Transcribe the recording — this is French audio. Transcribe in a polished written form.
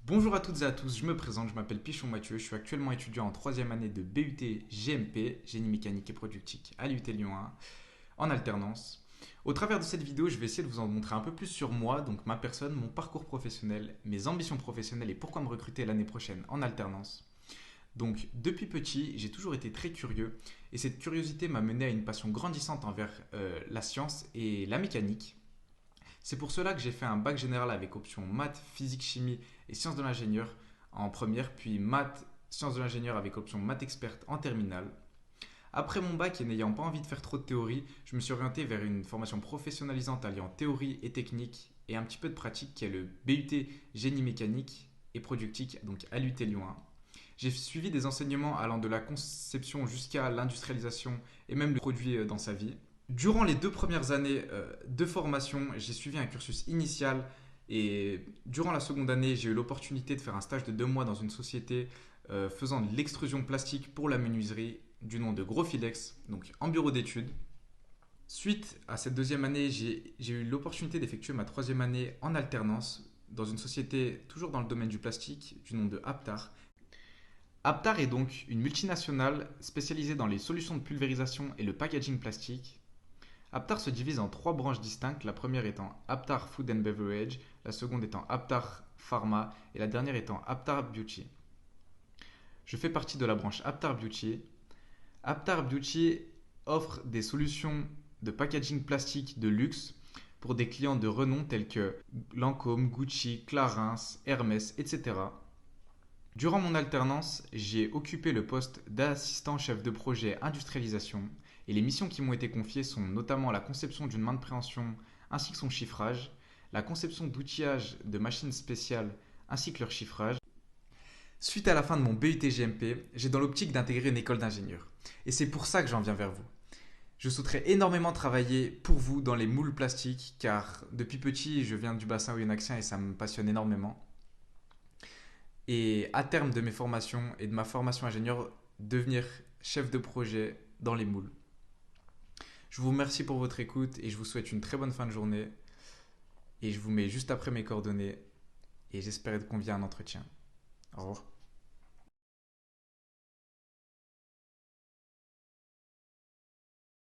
Bonjour à toutes et à tous, je me présente, je m'appelle Pichon Mathieu, je suis actuellement étudiant en troisième année de BUT GMP, Génie mécanique et productique à l'UT Lyon 1, en alternance. Au travers de cette vidéo, je vais essayer de vous en montrer un peu plus sur moi, donc ma personne, mon parcours professionnel, mes ambitions professionnelles et pourquoi me recruter l'année prochaine en alternance. Donc depuis petit, j'ai toujours été très curieux et cette curiosité m'a mené à une passion grandissante envers la science et la mécanique. C'est pour cela que j'ai fait un bac général avec option maths, physique, chimie et sciences de l'ingénieur en première, puis maths, sciences de l'ingénieur avec option maths experte en terminale. Après mon bac et n'ayant pas envie de faire trop de théorie, je me suis orienté vers une formation professionnalisante alliant théorie et technique et un petit peu de pratique qui est le BUT génie mécanique et productique, donc à l'UT Lyon 1. J'ai suivi des enseignements allant de la conception jusqu'à l'industrialisation et même le produit dans sa vie. Durant les 2 premières années de formation, j'ai suivi un cursus initial et durant la seconde année, j'ai eu l'opportunité de faire un stage de 2 mois dans une société faisant de l'extrusion plastique pour la menuiserie du nom de Grofilex, donc en bureau d'études. Suite à cette deuxième année, j'ai eu l'opportunité d'effectuer ma troisième année en alternance dans une société toujours dans le domaine du plastique du nom de Aptar. Aptar est donc une multinationale spécialisée dans les solutions de pulvérisation et le packaging plastique. Aptar se divise en 3 branches distinctes, la première étant Aptar Food and Beverage, la seconde étant Aptar Pharma et la dernière étant Aptar Beauty. Je fais partie de la branche Aptar Beauty. Aptar Beauty offre des solutions de packaging plastique de luxe pour des clients de renom tels que Lancôme, Gucci, Clarins, Hermès, etc. Durant mon alternance, j'ai occupé le poste d'assistant chef de projet industrialisation et les missions qui m'ont été confiées sont notamment la conception d'une main de préhension ainsi que son chiffrage, la conception d'outillage de machines spéciales ainsi que leur chiffrage. Suite à la fin de mon BUT GMP, j'ai dans l'optique d'intégrer une école d'ingénieur. Et c'est pour ça que j'en viens vers vous. Je souhaiterais énormément travailler pour vous dans les moules plastiques car depuis petit je viens du bassin oyonnaxien et ça me passionne énormément. Et à terme de mes formations et de ma formation ingénieur, devenir chef de projet dans les moules. Je vous remercie pour votre écoute et je vous souhaite une très bonne fin de journée. Et je vous mets juste après mes coordonnées et j'espère être convié à un entretien. Au revoir.